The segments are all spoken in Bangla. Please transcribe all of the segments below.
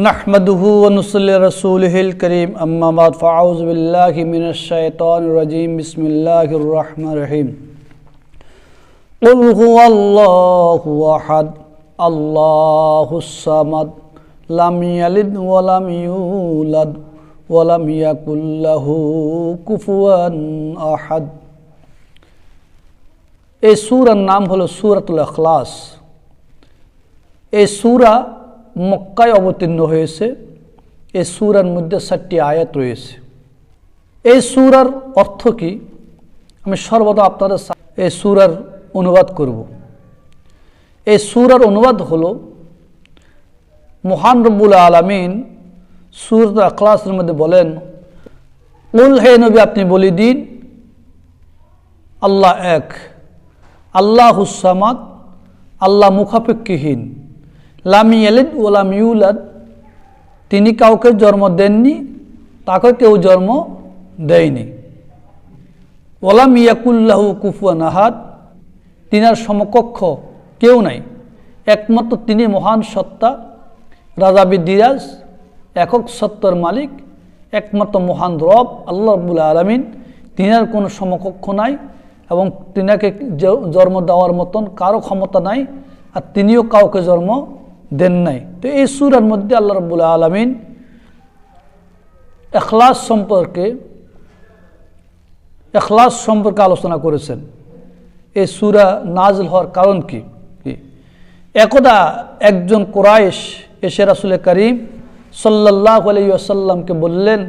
नहमदुहु व नुसल्ली रसूलिहिल करीम अम्मा बाद फ़अऊज़ु बिल्लाहि मिनश शैतानिर रजीम बिस्मिल्लाहिर रहमानिर रहीम क़ुल हुवल्लाहु अहद अल्लाहुस समद लम यलिद व लम यूलद व लम यकुल लहू कुफुवन अहद। এই সূরার নাম হলো সূরাতুল ইখলাস। এই সূরা মক্কায় অবতীর্ণ হয়েছে। এই সূরার মধ্যে 7টি আয়াত রয়েছে। এই সূরার অর্থ কি আমি সর্বদা আপনাদের এই সূরার অনুবাদ করব। এই সূরার অনুবাদ হলো মহান রব্বুল আলামিন সূরাতুল ইখলাসের মধ্যে বলেন, কুল হে নবী আপনি বলে দিন আল্লাহ এক, আল্লাহুস সামাদ, আল্লাহ মুখাপেক্ষীহীন, লাম ইয়ালিদ ওয়া লাম ইউলাদ তিনি কাউকে জন্ম দেননি, তাকে কেউ জন্ম দেয়নি, ওয়া লাম ইয়াকুল লাহু কুফুয়ান আহাদ তিনার সমকক্ষ কেউ নাই, একমাত্র তিনি মহান সত্তা, রাজা বিদিরাজ, একক সত্তার মালিক, একমাত্র মহান রব আল্লাহ রাব্বুল আলামিন, তিনার কোনো সমকক্ষ নাই এবং তিনাকে জন্ম দেওয়ার মতন কারো ক্ষমতা নাই, আর তিনিও কাউকে জন্ম দেন নাই। তো এই সূরার মধ্যে আল্লাহ রাব্বুল আলামিন ইখলাস সম্পর্কে আলোচনা করেছেন। এই সূরা নাজিল হওয়ার কারণ কি? একদা একজন কুরাইশ এসে রাসূল করিম সাল্লাল্লাহু আলাইহি ওয়াসাল্লামকে বললেন,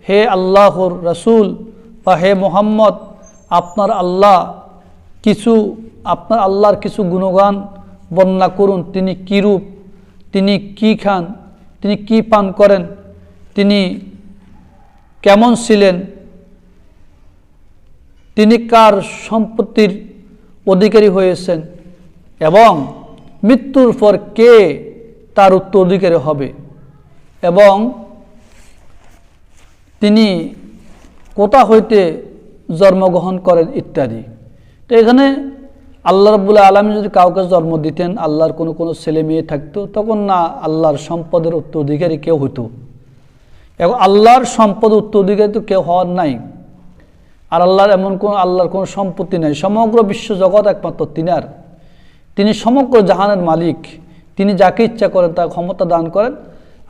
হে আল্লাহর রাসূল বা হে মুহাম্মদ, আপনার আল্লাহর কিছু গুণগান বর্ণনা করুন। তিনি কী রূপ, তিনি কি খান, তিনি কি পান করেন, তিনি কেমন ছিলেন, তিনি কার সম্পত্তির অধিকারী হয়েছেন এবং মৃত্যুর পর কে তার উত্তরাধিকারী হবে এবং তিনি কোথা হইতে জন্মগ্রহণ করেন ইত্যাদি। তো এখানে আল্লাহ রাব্বুল আলামিন যদি কাউকে জন্ম দিতেন, আল্লাহর কোনো ছেলে মেয়ে থাকতো, তখন না আল্লাহর সম্পদের উত্তরাধিকারী কেউ হতো। এবং আল্লাহর সম্পদ উত্তরাধিকারী তো কেউ হওয়ার নাই, আর আল্লাহর কোনো সম্পত্তি নাই। সমগ্র বিশ্ব জগৎ একমাত্র তিনার, তিনি সমগ্র জাহানের মালিক। তিনি যাকে ইচ্ছা করেন তার ক্ষমতা দান করেন,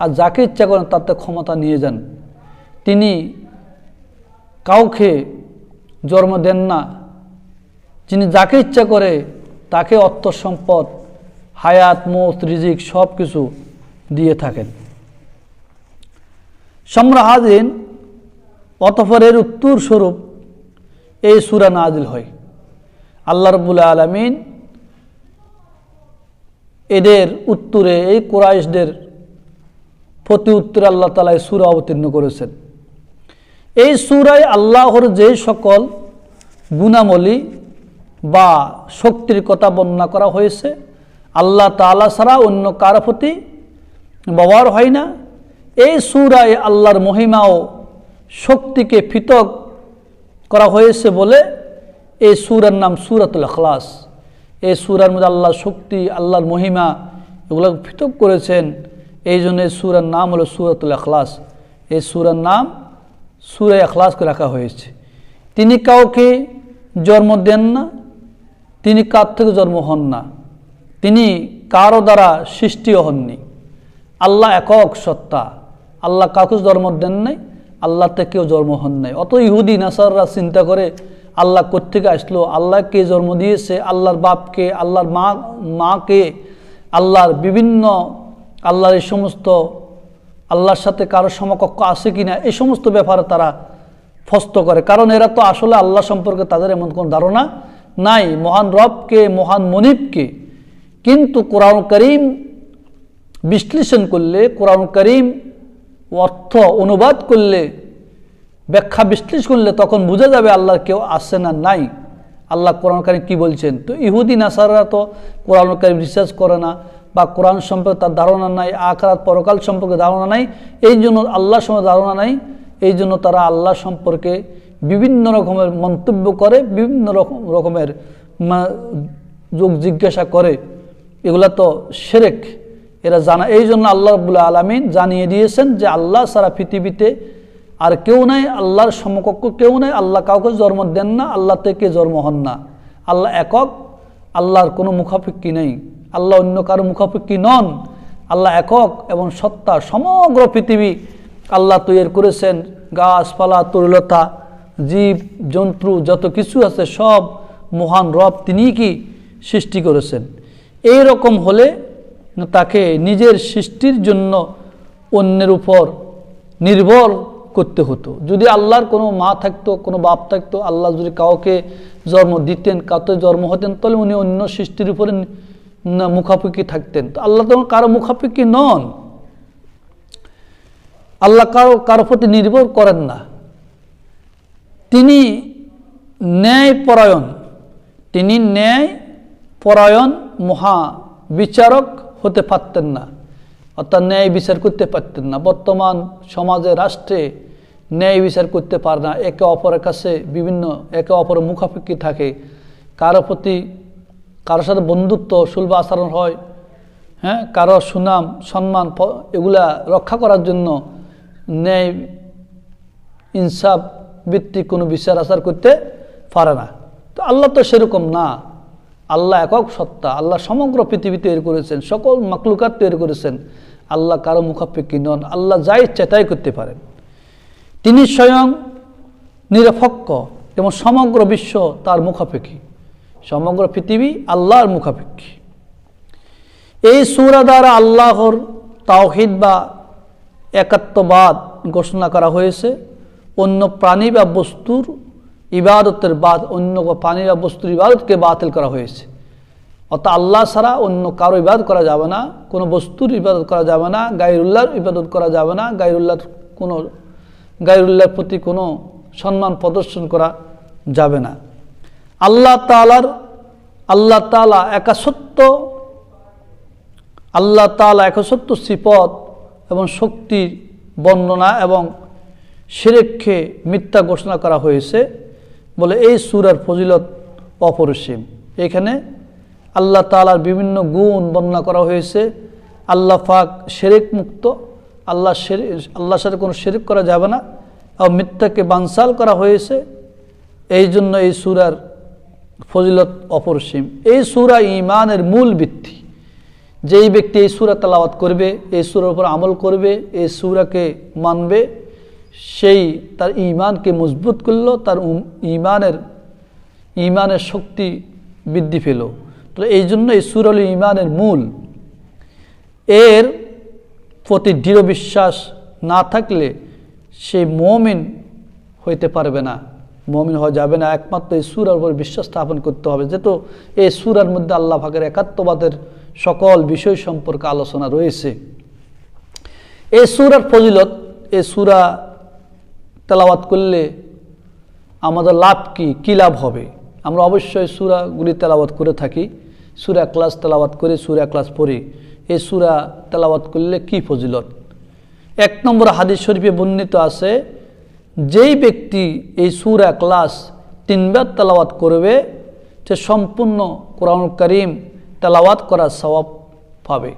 আর যাকে ইচ্ছা করেন তার ক্ষমতা নিয়ে যান। তিনি কাউকে জন্ম দেন না, যিনি যাকে ইচ্ছা করে তাকে অর্থ সম্পদ, হায়াত, মৌত, রিজিক সব কিছু দিয়ে থাকেন। সম্রাহাদিন অতঃপর এর উত্তর স্বরূপ এই সূরা নাজিল হয়। আল্লাহ রাব্বুল আলামিন এদের উত্তরে, এই কুরাইশদের প্রতি উত্তরে আল্লাহ তাআলা এই সূরা অবতীর্ণ করেছেন। এই সূরায় আল্লাহর যে সকল গুণাবলী বা শক্তির কথা বর্ণনা করা হয়েছে, আল্লাহ তাআলা ছাড়া অন্য কারো প্রতি ব্যবহার হয় না। এই সূরায় আল্লাহর মহিমা ও শক্তিকে পৃথক করা হয়েছে বলে এই সূরার নাম সূরাতুল ইখলাস। এই সূরার মধ্যে আল্লাহর শক্তি, আল্লাহর মহিমা এগুলো পৃথক করেছেন, এই জন্য এই সূরার নাম হলো সূরাতুল ইখলাস। এই সূরার নাম সূরা ইখলাসকে রাখা হয়েছে। তিনি কাউকে জন্ম দেন না, তিনি কার থেকে জন্ম হন না, তিনি কারো দ্বারা সৃষ্টিও হননি। আল্লাহ একক সত্তা, আল্লাহ কাউকে জন্ম দেন নাই, আল্লাহ থেকেও জন্ম হন নাই। অত ইহুদি নাসাররা চিন্তা করে আল্লাহ কোত্থেকে আসলো, আল্লাহ কে জন্ম দিয়েছে, আল্লাহর বাপকে, আল্লাহর মাকে, আল্লাহর আল্লাহর এই সমস্ত আল্লাহর সাথে কারো সমকক্ষ আছে কিনা, এই সমস্ত ব্যাপারে তারা ফস্ত করে। কারণ এরা তো আসলে আল্লাহ সম্পর্কে তাদের এমন কোনো ধারণা নাই, মহান রবকে, মহান মনিবকে। কিন্তু কোরআন কারীম বিশ্লেষণ করলে, কোরআন কারীম অর্থ অনুবাদ করলে, ব্যাখ্যা বিশ্লেষণ করলে তখন বোঝা যাবে আল্লাহর কেউ আছে না নাই, আল্লাহ কোরআন কারীম কী বলছেন। তো ইহুদি নাসাররা তো কোরআন কারীম রিসার্চ করে না, বা কোরআন সম্পর্কে তার ধারণা নাই, আখিরাত পরকাল সম্পর্কে ধারণা নাই, এই জন্য আল্লাহ সম্পর্কে ধারণা নাই, এই জন্য তারা আল্লাহ সম্পর্কে বিভিন্ন রকমের মন্তব্য করে, বিভিন্ন রকমের যোগ জিজ্ঞাসা করে। এগুলা তো শিরক, এরা জানা, এই জন্য আল্লাহ রাব্বুল আলামিন জানিয়ে দিয়েছেন যে আল্লাহ সারা পৃথিবীতে আর কেউ নাই, আল্লাহর সমকক্ষ কেউ নাই, আল্লাহ কাউকে জন্ম দেন না, আল্লাহ থেকে জন্ম হন না, আল্লাহ একক, আল্লাহর কোনো মুখাপেক্ষী নেই, আল্লাহ অন্য কারো মুখাপেক্ষী নন, আল্লাহ একক এবং সত্তা। সমগ্র পৃথিবী আল্লাহ তৈরি করেছেন, গাছপালা, তরুলতা, জীব জন্তু যত কিছু আছে সব মহান রব তিনিই কি সৃষ্টি করেছেন। এই রকম হলে তাকে নিজের সৃষ্টির জন্য অন্যের উপর নির্ভর করতে হতো। যদি আল্লাহর কোনো মা থাকতো, কোনো বাপ থাকতো, আল্লাহ যদি কাউকে জন্ম দিতেন, কাউকে জন্ম হতেন, তাহলে উনি অন্য সৃষ্টির উপরে মুখাপেক্ষী থাকতেন। তো আল্লাহ তো কারো মুখাপেক্ষী নন, আল্লাহ কারো প্রতি নির্ভর করেন না। তিনি ন্যায়পরায়ণ, তিনি ন্যায়পরায়ণ মহা বিচারক হতে পারতেন না, অর্থাৎ ন্যায় বিচার করতে পারতেন না। বর্তমান সমাজে, রাষ্ট্রে ন্যায় বিচার করতে পারে না, একে অপরের কাছে বিভিন্ন একে অপরের মুখাপেক্ষী থাকে, কারোর সাথে বন্ধুত্ব সুলভ আচরণ হয়, হ্যাঁ, কারো সুনাম সম্মান এগুলা রক্ষা করার জন্য ন্যায় ইনসাফ ভিত্তিক কোনো বিচার আচার করতে পারে না। তো আল্লাহ তো সেরকম না, আল্লাহ একক সত্তা, আল্লাহ সমগ্র পৃথিবী তৈরি করেছেন, সকল মাকলুকাত তৈরি করেছেন, আল্লাহ কারো মুখাপেক্ষী নন, আল্লাহ যা ইচ্ছা তাই করতে পারেন। তিনি স্বয়ং নিরপেক্ষ এবং সমগ্র বিশ্ব তার মুখাপেক্ষী, সমগ্র পৃথিবী আল্লাহর মুখাপেক্ষী। এই সূরা দ্বারা আল্লাহর তাওহীদ বা একাত্মবাদ ঘোষণা করা হয়েছে। অন্য প্রাণী বা বস্তুর ইবাদতের অন্য প্রাণী বা বস্তুর ইবাদতকে বাতিল করা হয়েছে। অর্থাৎ আল্লাহ ছাড়া অন্য কারো ইবাদত করা যাবে না, কোনো বস্তুর ইবাদত করা যাবে না, গায়রুল্লাহর ইবাদত করা যাবে না, গায়রুল্লাহর প্রতি কোনো সম্মান প্রদর্শন করা যাবে না। আল্লাহ তাআলা একসত্য সিফত এবং শক্তির বর্ণনা এবং শিরককে মিথ্যা ঘোষণা করা হয়েছে বলে এই সূরার ফজিলত অপরিসীম। এখানে আল্লাহ তাআলার বিভিন্ন গুণ বর্ণনা করা হয়েছে। আল্লাহ পাক শিরক মুক্ত, আল্লাহর সাথে কোনো শিরক করা যাবে না এবং মিথ্যাকে বানসাল করা হয়েছে। এই জন্য এই সূরার ফজিলত অপরিসীম। এই সূরা ঈমানের মূল ভিত্তি। যেই ব্যক্তি এই সূরা তেলাওয়াত করবে, এই সূরার উপর আমল করবে, এই সূরাকে মানবে, সেই তার ঈমানকে মজবুত করলো, তার ঈমানের শক্তি বৃদ্ধি পেল। তো এই জন্য এই সূরা হলো ঈমানের মূল। এর প্রতি দৃঢ় বিশ্বাস না থাকলে সে মুমিন হইতে পারবে না, মুমিন হওয়া যাবে না। একমাত্র এই সূরার উপর বিশ্বাস স্থাপন করতে হবে। যেহেতু এই সূরার মধ্যে আল্লাহ পাকের একাত্মবাদের সকল বিষয় সম্পর্কে আলোচনা রয়েছে। এই সূরার ফজিলত, এই সূরা তেলাওয়াত করলে আমাদের লাভ কি লাভ হবে? আমরা অবশ্যই সূরাগুলি তেলাওয়াত করে থাকি, সূরা ইখলাস তেলাওয়াত করি, সূরা ইখলাস পড়ি। এই সূরা তেলাওয়াত করলে কি ফজিলত? 1 নম্বর হাদিস শরীফে বর্ণিত আছে, যেই ব্যক্তি এই সূরা ইখলাস 3 বার তেলাওয়াত করবে সে সম্পূর্ণ কোরআনুল কারীম তেলাওয়াত করার সওয়াব পাবে।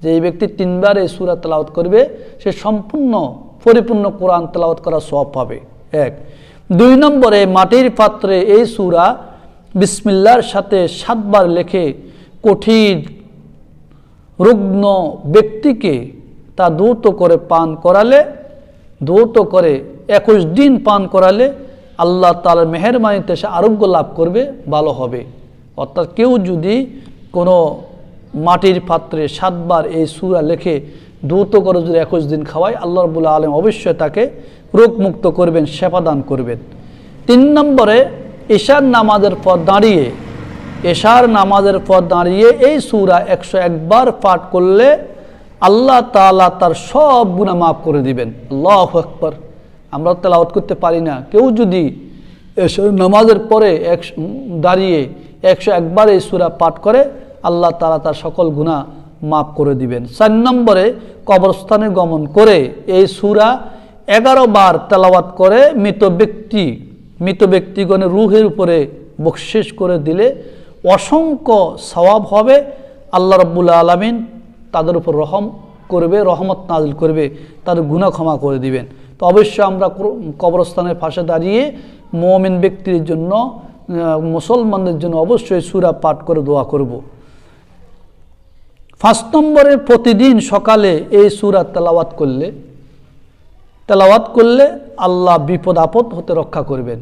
যেই ব্যক্তি 3 বার এই সূরা তেলাওয়াত করবে সে সম্পূর্ণ পরিপূর্ণ কোরআন তেলাওয়াত করার সওয়াব পাবে। 1। 2 নম্বরে মাটির পাত্রে এই সূরা বিসমিল্লাহর সাথে 7 বার লেখে কঠিন রুগ্ন ব্যক্তিকে তা দ্রুত করে 21 দিন পান করালে আল্লাহ তাআলার মেহেরবানিতে সে আরোগ্য লাভ করবে, ভালো হবে। অর্থাৎ কেউ যদি কোনো মাটির পাত্রে 7 বার এই সূরা লেখে দ্রুত করে যদি 21 দিন খাওয়ায়, আল্লাহ রাব্বুল আলামিন অবশ্যই তাকে রোগ মুক্ত করবেন, সেবা দান করবেন। 3 নম্বরে এশার নামাজের পর দাঁড়িয়ে এই সূরা 101 বার পাঠ করলে আল্লাহ তাআলা তার সব গুনাহ মাফ করে দিবেন। আল্লাহু আকবার। আমরা তেলাওয়াত করতে পারি না, কেউ যদি এশার নামাজের পরে দাঁড়িয়ে 101 বার এই সূরা পাঠ করে আল্লাহ তাআলা তার সকল গুনাহ মাফ করে দিবেন। 4 নম্বরে কবরস্থানে গমন করে এই সূরা 11 বার তেলাওয়াত করে মৃত ব্যক্তিগণের রূহের উপরে বকশিশ করে দিলে অসংখ্য সওয়াব হবে। আল্লাহ রাব্বুল আলামিন তাদের উপর রহম করবে, রহমত নাজিল করবে, তাদের গুনাহ ক্ষমা করে দিবেন। তো অবশ্যই আমরা কবরস্থানের পাশে দাঁড়িয়ে মুমিন ব্যক্তির জন্য, মুসলমানদের জন্য অবশ্যই সূরা পাঠ করে দোয়া করব। 5 নম্বরে, প্রতিদিন সকালে এই সূরা তেলাওয়াত করলে আল্লাহ বিপদ আপদ হতে রক্ষা করবেন।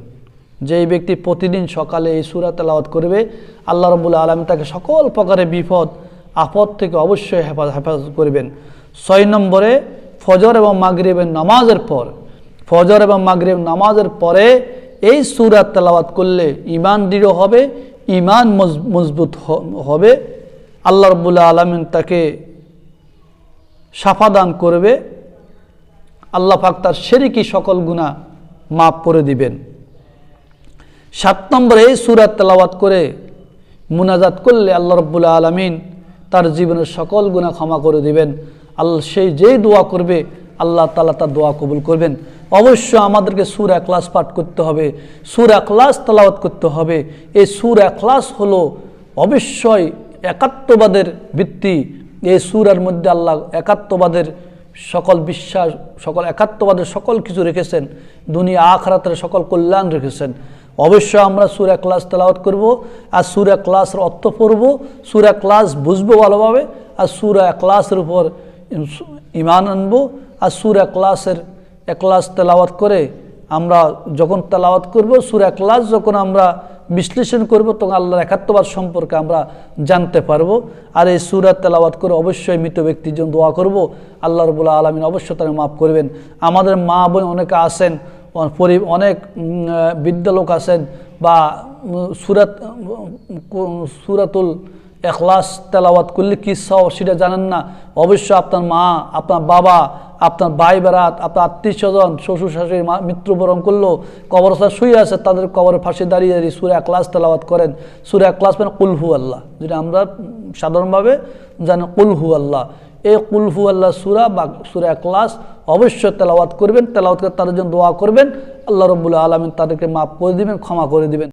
যেই ব্যক্তি প্রতিদিন সকালে এই সূরা তেলাওয়াত করবে, আল্লাহ রাব্বুল আলামিন তাকে সকল প্রকারের বিপদ আপদ থেকে অবশ্যই হেফাজত করবেন। 6 নম্বরে, ফজর এবং মাগরিবের নামাজের পরে এই সূরা তেলাওয়াত করলে ঈমান দৃঢ় হবে, ঈমান মজবুত হবে। আল্লাহ রাব্বুল আলামিন তাকে শাফা দান করবে, আল্লাহ পাক তার শিরকি সকল গুনাহ মাফ করে দিবেন। 7 নম্বরে, এই সূরা তেলাওয়াত করে মুনাজাত করলে আল্লাহ রাব্বুল আলামিন তার জীবনের সকল গুনাহ ক্ষমা করে দিবেন। সেই যেই দোয়া করবে আল্লাহ তাআলা তার দোয়া কবুল করবেন। অবশ্যই আমাদেরকে সূরা ইখলাস পাঠ করতে হবে, সূরা ইখলাস তেলাওয়াত করতে হবে। এই সূরা ইখলাস হলো অবশ্যই একাত্মবাদের ভিত্তি। এই সূরার মধ্যে আল্লাহ একাত্মবাদের সকল বিশ্বাস, একাত্মবাদের সকল কিছু রেখেছেন, দুনিয়া আখিরাতের সকল কল্যাণ রেখেছেন। অবশ্যই আমরা সূরা ইখলাস তেলাওয়াত করব, আর সূরা ইখলাসের অর্থ পড়ব, সূরা ইখলাস বুঝবো ভালোভাবে, আর সূরা ইখলাসের উপর ঈমান আনবো। আর সূরা ইখলাস তেলাওয়াত করে আমরা যখন তেলাওয়াত করব, সূরা ইখলাস যখন আমরা বিশ্লেষণ করব, তখন আল্লাহর একাত্মবাদ সম্পর্কে আমরা জানতে পারবো। আর এই সূরা তেলাওয়াত করে অবশ্যই মৃত ব্যক্তির জন্য দোয়া করব, আল্লাহ রাব্বুল আলামিন অবশ্যই তারা মাফ করবেন। আমাদের মা বোন অনেকে আছেন, অনেক বৃদ্ধ লোক আছেন, বা সূরাতুল ইখলাস তেলাওয়াত করলে কি সওয়াব সেটা জানেন না। অবশ্যই আপনার মা, আপনার বাবা, আপনার ভাই বেরাত, আপনার আত্মীয় স্বজন, শ্বশুর শাশুড়ি মৃত্যুবরণ করলো, কবরস্থানে শুয়ে আছে, তাদের কবরের পাশে দাঁড়িয়ে সূরা ইখলাস তেলাওয়াত করেন। সূরা ইখলাস মানে কুল হু আল্লাহ, যেটা আমরা সাধারণভাবে জানি কুল হু আল্লাহ। এই কুল হু আল্লাহ সূরা বা সূরা ইখলাস অবশ্যই তেলাওয়াত করবেন, তেলাওয়াত করে তাদের জন্য দোয়া করবেন। আল্লাহ রাব্বুল আলামিন তাদেরকে মাফ করে দিবেন, ক্ষমা করে দিবেন।